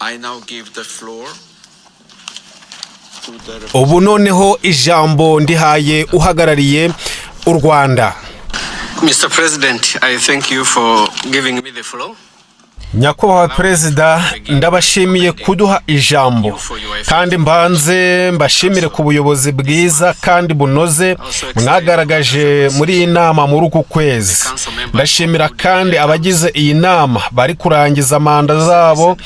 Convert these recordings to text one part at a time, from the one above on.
I now give the floor. Ubu noneho ijambo ndihaye uhagarariye u Rwanda. Mr. President, I thank you for giving me the floor. Nyakubahwa Perezida, ndabashimiye kuduha ijambo kandi mbanze mbashimire ku buyobozi bwiza kandi bunoze mwagaragaje muri iyi nama muri uku kwezi. Ndashimira kandi abagize iyi nama bari kurangiza manda zabo,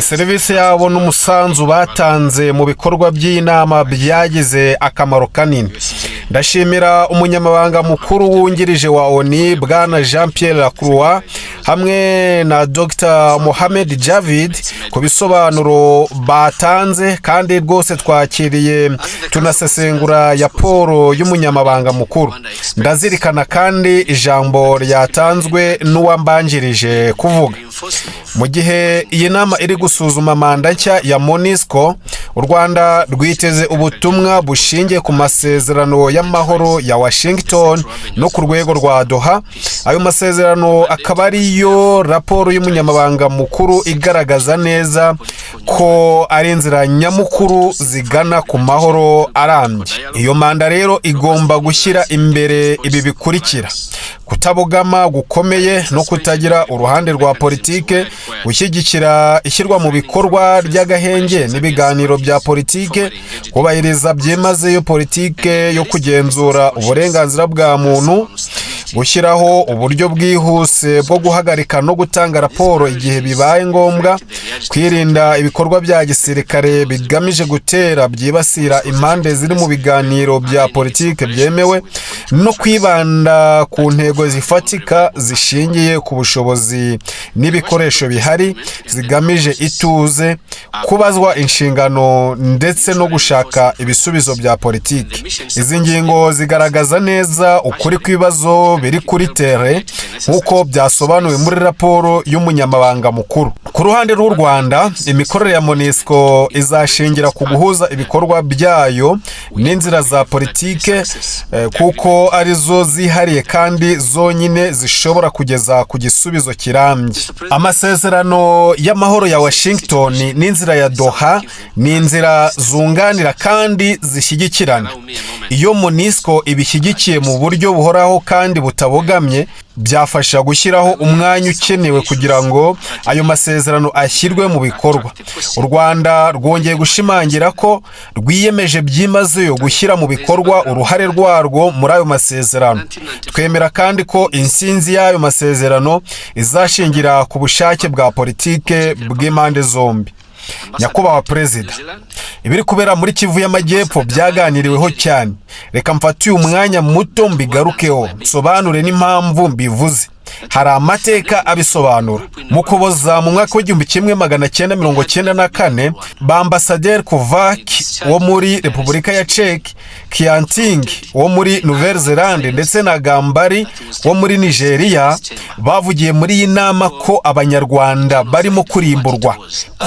serivisi yabo n'umusanzu batanze mu bikorwa by'iyi nama byagize akamaro kanini. Ndashimira umunyamabanga mukuru wungirije wa ONU Bwana Jean Pierre Lacroix hamwe na Dr. Mohamed Javid ku bisobanuro batanze, kandi rwose twakiriye tunasesengura raporo y'umunyamabanga mukuru. Ndazirikana kandi ijambo ryatanzwe n'uwambanjirije kuvuga. Mu gihe iyi nama iri gusuzuma manda nshya ya MONUSCO, u Rwanda rwiteze ubutumwa bushingiye ku masezerano y'amahoro ya Washington no ku rwego rwa Doha. Ayo masezerano akaba ariyo raporo y'umunyamabanga mukuru igaragaza neza ko ari inzira nyamukuru zigana ku mahoro arambye. Iyo manda rero igomba gushyira imbere ibi bikurikira: kutabogama gukomeye no kutagira uruhande rwa politike, gushyigikira ishyirwa mu bikorwa ry'agahenge n'ibiganiro bya politike, kubahiriza byimazeyo politike yo kugenzura uburenganzira bwa muntu, gushyiraho uburyo bwihuse bwo guhagarika no gutanga raporo igihe bibaye ngombwa, kwirinda ibikorwa bya gisirikare bigamije gutera byibasira impande ziri mu biganiro bya politike byemewe, no kwibanda ku ntego zifatika zishingiye ku bushobozi n'ibikoresho bihari zigamije ituze, kubazwa inshingano ndetse no gushaka ibisubizo bya politike. Izi ngingo zigaragaza neza ukuri kw'ibibazo biri kuri tere nk'uko byasobanuwe muri raporo y'umunyamabanga mukuru. Ku ruhande rw'u Rwanda, imikorere ya MONUSCO izashingira ku guhuza ibikorwa byayo n'inzira za politike kuko arizo zihariye kandi zonyine zishobora kugeza ku gisubizo kirambye. Amasezerano y'amahoro ya Washington n'inzira ya Doha ni inzira zunganira kandi zishyigikirana. Iyo MONUSCO ibishyigikiye mu buryo buhoraho kandi butabogamye, byafasha gushyiraho umwanya ukenewe kugira ngo ayo masezerano ashyirwe mu bikorwa. U Rwanda rwongeye gushimangira ko rwiyemeje byimazeyo gushyira mu bikorwa uruhare rwarwo muri ayo masezerano. Twemera kandi ko intsinzi y'ayo masezerano izashingira ku bushake bwa politike bw'impande zombi. Nyakubahwa Perezida, ibiri kubera muri Kivu y'Amajyepfo byaganiriweho cyane. Reka mfate uyu mwanya muto mbigarukeho nsobanure n'impamvu mbivuze. Hari amateka abisobanura. Mu Kuboza mu mwaka w'1994, ba Ambasaderi Kovac wo muri Repubulika ya Czech, Kianting wo muri Nouvelle-Zélande ndetse na Gambari wo muri Nigeria bavugiye muri iyi nama ko Abanyarwanda barimo kurimburwa,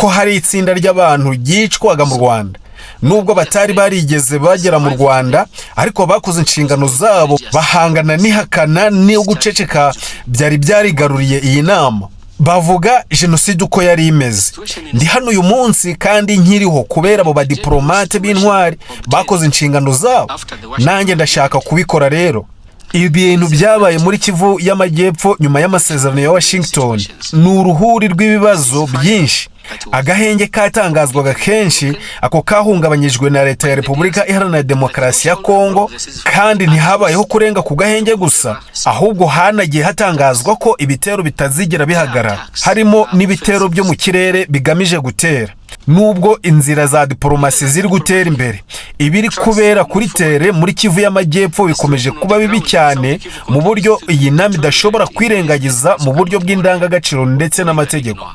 ko hari itsinda ry'abantu ryicwaga mu Rwanda. Nubwo batari barigeze bagera mu Rwanda, ariko bakoze inshingano zabo bahangana n'ihakana no guceceka byari byarigaruriye iyi nama. Bavuga jenoside uko yari imeze. Ndi hano uyu munsi kandi nkiriho kubera abo badiplomate b'intwari bakoze inshingano zabo. Nanjye ndashaka kubikora rero. Ibintu byabaye muri Kivu y'Amajyepfo nyuma y'amasezerano ya Washington ni uruhuri rw'ibibazo byinshi. Agahenge katangazwaga kenshi ako kahungabanyijwe na leta ya Repubulika Iharanira Demokarasi ya Kongo, kandi ntihabayeho kurenga ku gahenge gusa, ahubwo hanagiye hatangazwa ko ibitero bitazigera bihagarara, harimo n'ibitero byo mu kirere bigamije gutera. Nubwo inzira za diplomasi ziri gutera imbere, ibiri kubera kuri tere muri Kivu y'Amajyepfo bikomeje kuba bibi cyane mu buryo iyi nama idashobora kwirengagiza mu buryo bw'indangagaciro ndetse n'amategeko.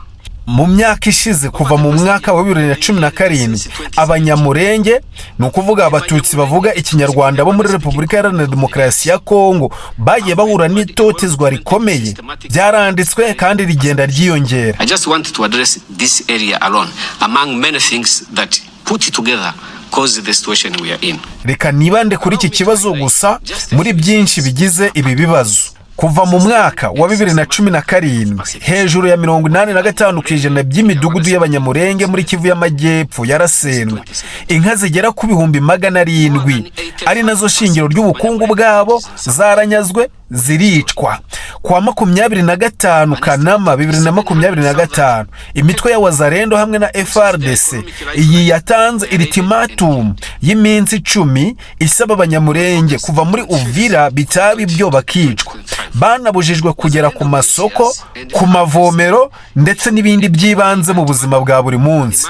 Mu myaka ishize kuva mu mwaka wa 2017, Abanyamurenge, ni ukuvuga Abatutsi bavuga Ikinyarwanda bo muri Repubulika Iharanira Demokarasi ya Kongo, bagiye bahura n'itotezwa rikomeye. Byaranditswe kandi rigenda ryiyongera. I just want to address this area alone among many things that put together cause the situation we are in. Reka nibande kuri iki kibazo gusa muri byinshi bigize ibi bibazo. kuva mu mwaka wa 2017 hejuru ya 85% by'imidugudu y'abanyamurenge muri Kivu y'Amajyepfo yarasenwe. Inka zigera ku 700,000 ari nazo shingiro ry'ubukungu bwabo zaranyazwe ziricwa. Kwa 25 Kanama 2025 imitwe ya Wazalendo hamwe na FRDC iyi yatanze ultimatum y'iminsi 10 isaba abanyamurenge kuva muri Uvira bitabi byo bakicwa. Banabujijwe kugera ku masoko, ku mavomero ndetse n'ibindi byibanze mu buzima bwa buri munsi.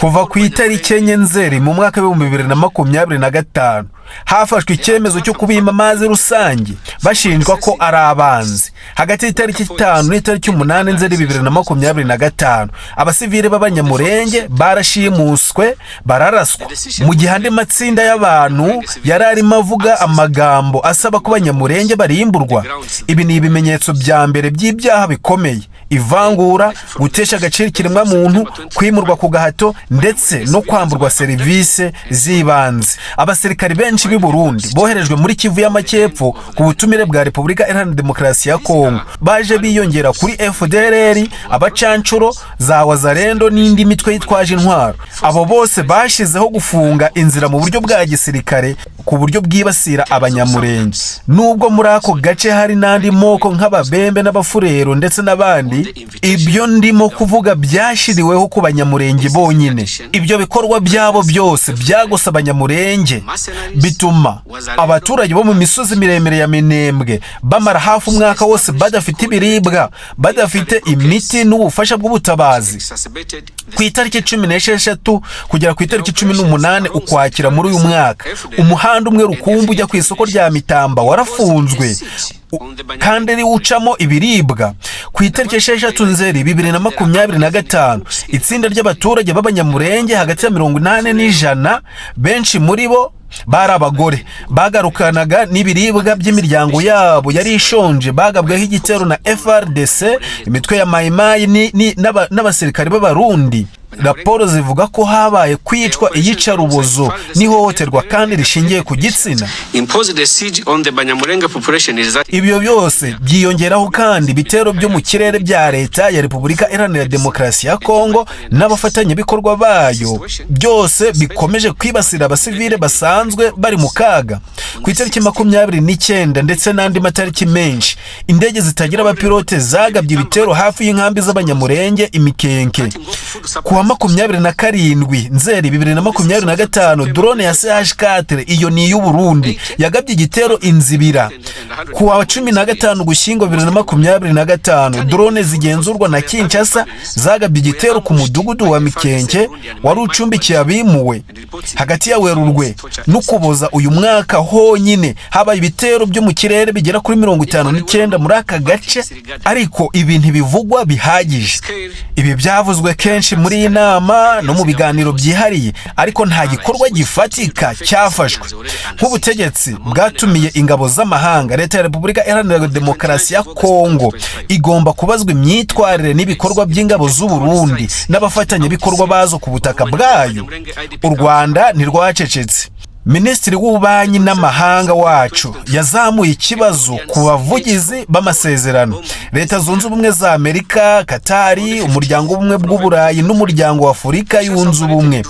Kuva ku itariki enye Nzeri mu mwaka wa 2025 hafashwe icyemezo cyo kubima amazi rusange bashinjwa ko ari abanzi. Hagati y'itariki 5 n'itariki 8 Nzeri 2025 abasivile b'abanyamurenge barashimuswe bararaswa mu gihe andi matsinda y'abantu yari arimo avuga amagambo asaba ko abanyamurenge barimburwa. Ibi ni ibimenyetso bya mbere by'ibyaha bikomeye: ivangura, gutesha agaciro ikiremwa muntu, kwimurwa ku gahato ndetse no kwamburwa serivisi z'ibanze. Abasirikari benshi b'i Burundi boherejwe muri Kivu y'Amajyepfo ku butumire bwa Repubulika Iharanira Demokarasi ya Kongo baje biyongera kuri FDLR, abacancuro za Wazalendo n'indi mitwe yitwaje intwaro. Abo bose bashizeho gufunga inzira mu buryo bwa gisirikare ku buryo bwibasira abanyamurenge. Nubwo muri ako gace hari n'andi moko nk'ababembe n'abafurero ndetse n'abandi, ibyo ndimo kuvuga byashiriweho ku banyamurenge bonyine. Ibyo bikorwa byabo byose byagose abanyamurenge bituma abaturage bo mu misozi miremire ya Minembwe bamara hafi umwaka wose badafite ibiribwa, badafite imiti n'ubufasha bw'ubutabazi. Ku itariki 16 kugera ku itariki 18 Ukwakira muri uyu mwaka, umuhanda umwe rukumbi ujya ku isoko rya Mitamba warafunzwe kandi ari ucamo ibiribwa. Ku itariki 6 Nzeri 2025 itsinda ry'abaturage b'abanyamurenge hagati ya 80 n'ijana, benshi muri bo bari abagore, bagarukanaga n'ibiribwa by'imiryango yabo yari ishonje, bagabweho igitero na FRDC, imitwe ya Mayimayi n'abasirikari b'Abarundi. Raporo zivuga ko habaye kwicwa iyicarubozo n'ihohoterwa kandi rishingiye ku gitsina. Ibyo byose byiyongeraho kandi ibitero byo mu kirere bya leta ya Repubulika Iharanira Demokarasi ya Kongo n'abafatanyabikorwa bayo, byose bikomeje kwibasira abasivile basanzwe bari mu kaga. Ku itariki 29 ndetse n'andi matariki menshi, indege zitagira abapilote zagabye ibitero hafi y'inkambi z'abanyamurenge Imikenke. Kuwa 27 Nzeri 2025 drone ya CH4 iyo ni y'u Burundi yagabye igitero Inzibira. Kuwa 15 Gushyingo 2025 drone zigenzurwa na Kinshasa zagabye igitero ku mudugudu wa Mikenke wari ucumbikiye abimuwe. Hagati ya Werurwe n'Ukuboza uyu mwaka honyine habaye ibitero byo mu kirere bigera kuri 59 muri aka gace, ariko ibi ntibivugwa bihagije. Ibi byavuzwe kenshi muri inama no mu biganiro byihariye, ariko nta gikorwa gifatika cyafashwe. Nk'ubutegetsi bwatumiye ingabo z'amahanga, leta ya Repubulika Iharanira Demokarasi ya Kongo igomba kubazwa imyitwarire n'ibikorwa by'ingabo z'u Burundi n'abafatanyabikorwa bazo ku butaka bwayo. U Rwanda ntirwacecetse. Minisitiri w'ububanyi n'amahanga wacu yazamuye ikibazo ku bavugizi b'amasezerano. Leta Zunze Ubumwe za Amerika, Katari, Umuryango w'Ubumwe bw'Uburayi n'Umuryango wa Afurika Yunze Ubumwe.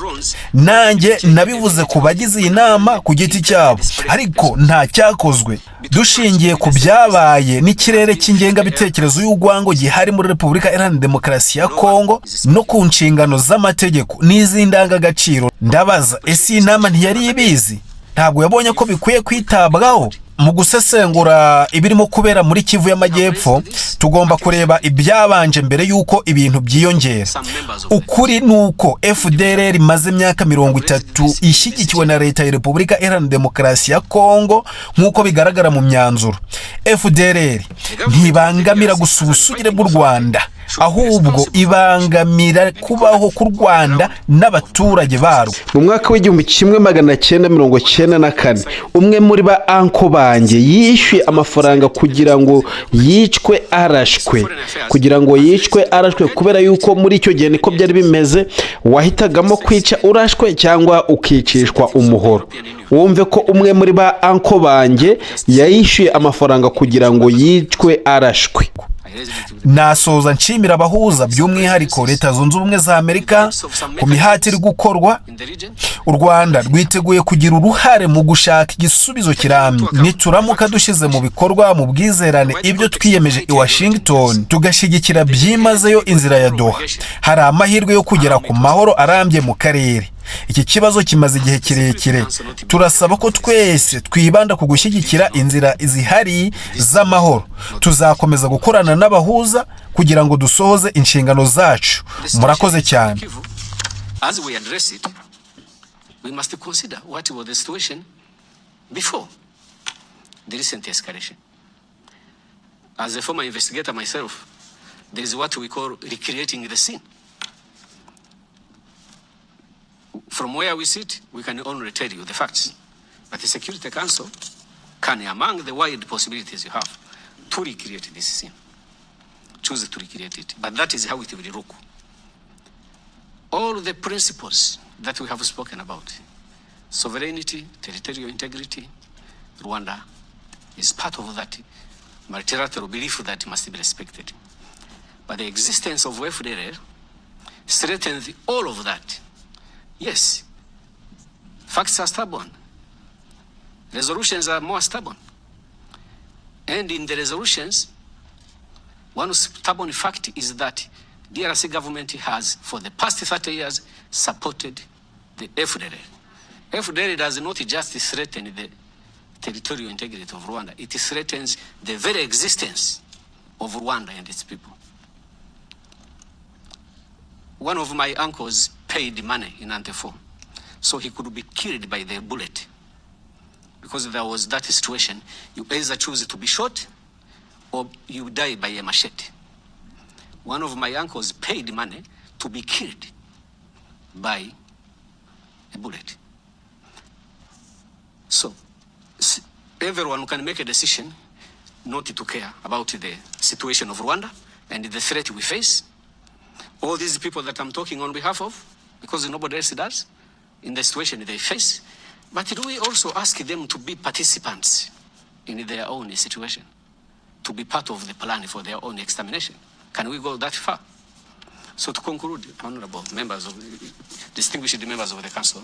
Nanjye nabivuze ku bagize iyi nama ku giti cyabo, ariko nta cyakozwe. Dushingiye ku byabaye n'ikirere cy'ingengabitekerezo y'urwango gihari muri Repubulika Iharanira Demokarasi ya Kongo no ku nshingano z'amategeko n'iz'indangagaciro, ndabaza ese iyi nama ntiyari ibizi? Ntabwo yabonye ko bikwiye kwitabwaho? Mu gusesengura ibirimo kubera muri Kivu y'Amajyepfo, tugomba kureba ibyabanje mbere yuko ibintu byiyongera. Ukuri nuko FDLR imaze imyaka 30 ishyigikiwe na leta ya Repubulika Iharanira Demokarasi ya Kongo nk'uko bigaragara mu myanzuro. FDLR ntibangamira gusa ubusugire bw'u Rwanda, ahubwo ibangamira kubaho ku Rwanda n'abaturage barwo. Mu mwaka w'1994 umwe muri ba anko banjye yishyuye amafaranga kugira ngo yicwe arashwe kubera yuko muri icyo gihe niko byari bimeze. wahitagamo kwica urashwe cyangwa ukicishwa umuhoro. Wumve ko umwe muri ba anko banjye yayishyuye amafaranga kugira ngo yicwe arashwe. Nasoza nshimira abahuza by'umwihariko Leta Zunze Ubumwe za Amerika ku mihati iri gukorwa. U Rwanda rwiteguye kugira uruhare mu gushaka igisubizo kirambye nituramuka dushyize mu bikorwa mu bwizerane ibyo twiyemeje i Washington, tugashyigikira byimazeyo inzira ya Doha. Hari amahirwe yo kugera ku mahoro arambye mu karere. Iki kibazo kimaze igihe kirekire. Turasaba ko twese twibanda ku gushyigikira inzira zihari z'amahoro. Tuzakomeza gukorana n'abahuza kugira ngo dusohoze inshingano zacu. Murakoze cyane. As we address it, we must consider what was the situation before the recent escalation. As a former investigator myself, there is what we call recreating the scene. From where we sit, we can only tell you the facts. But the Security Council can, among the wide possibilities you have, to recreate this scene. Choose to recreate it. But that is how it will look. All the principles that we have spoken about, sovereignty, territorial integrity, Rwanda is part of that multilateral belief that must be respected. But the existence of FDLR threatens all of that. Yes, facts are stubborn. Resolutions are more stubborn. And in the resolutions, one stubborn fact is that DRC government has, for the past 30 years, supported the FDLR. FDLR does not just threaten the territorial integrity of Rwanda, it threatens the very existence of Rwanda and its people. One of my uncles paid money in Antefo, so he could be killed by the bullet. Because there was that situation, you either choose to be shot or you die by a machete. One of my uncles paid money to be killed by a bullet. So everyone can make a decision not to care about the situation of Rwanda and the threat we face. All these people that I'm talking on behalf of, because nobody else does, in the situation they face. But do we also ask them to be participants in their own situation, to be part of the plan for their own extermination? Can we go that far? So to conclude, honorable members distinguished members of the council,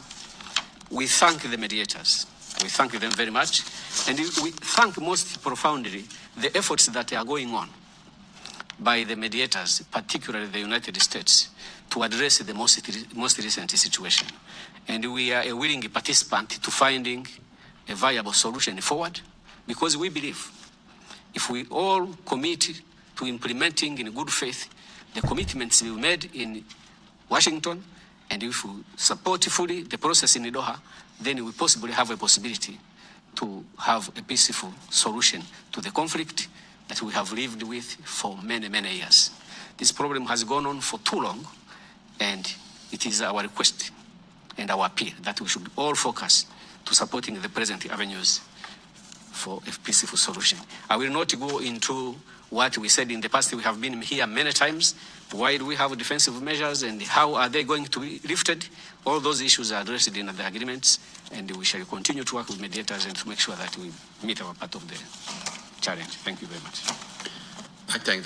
we thank the mediators. We thank them very much. And we thank most profoundly the efforts that are going on by the mediators, particularly the United States, to address the most recent situation. And we are a willing participant to finding a viable solution forward, because we believe if we all commit to implementing in good faith the commitments we made in Washington, and if we support fully the process in Doha, then we possibly have a possibility to have a peaceful solution to the conflict that we have lived with for many, many years. This problem has gone on for too long, and it is our request and our appeal that we should all focus to supporting the present avenues for a peaceful solution. I will not go into what we said in the past. We have been here many times. Why do we have defensive measures and how are they going to be lifted? All those issues are addressed in the agreements, and we shall continue to work with mediators and to make sure that we meet our part of the challenge. Thank you very much. I thank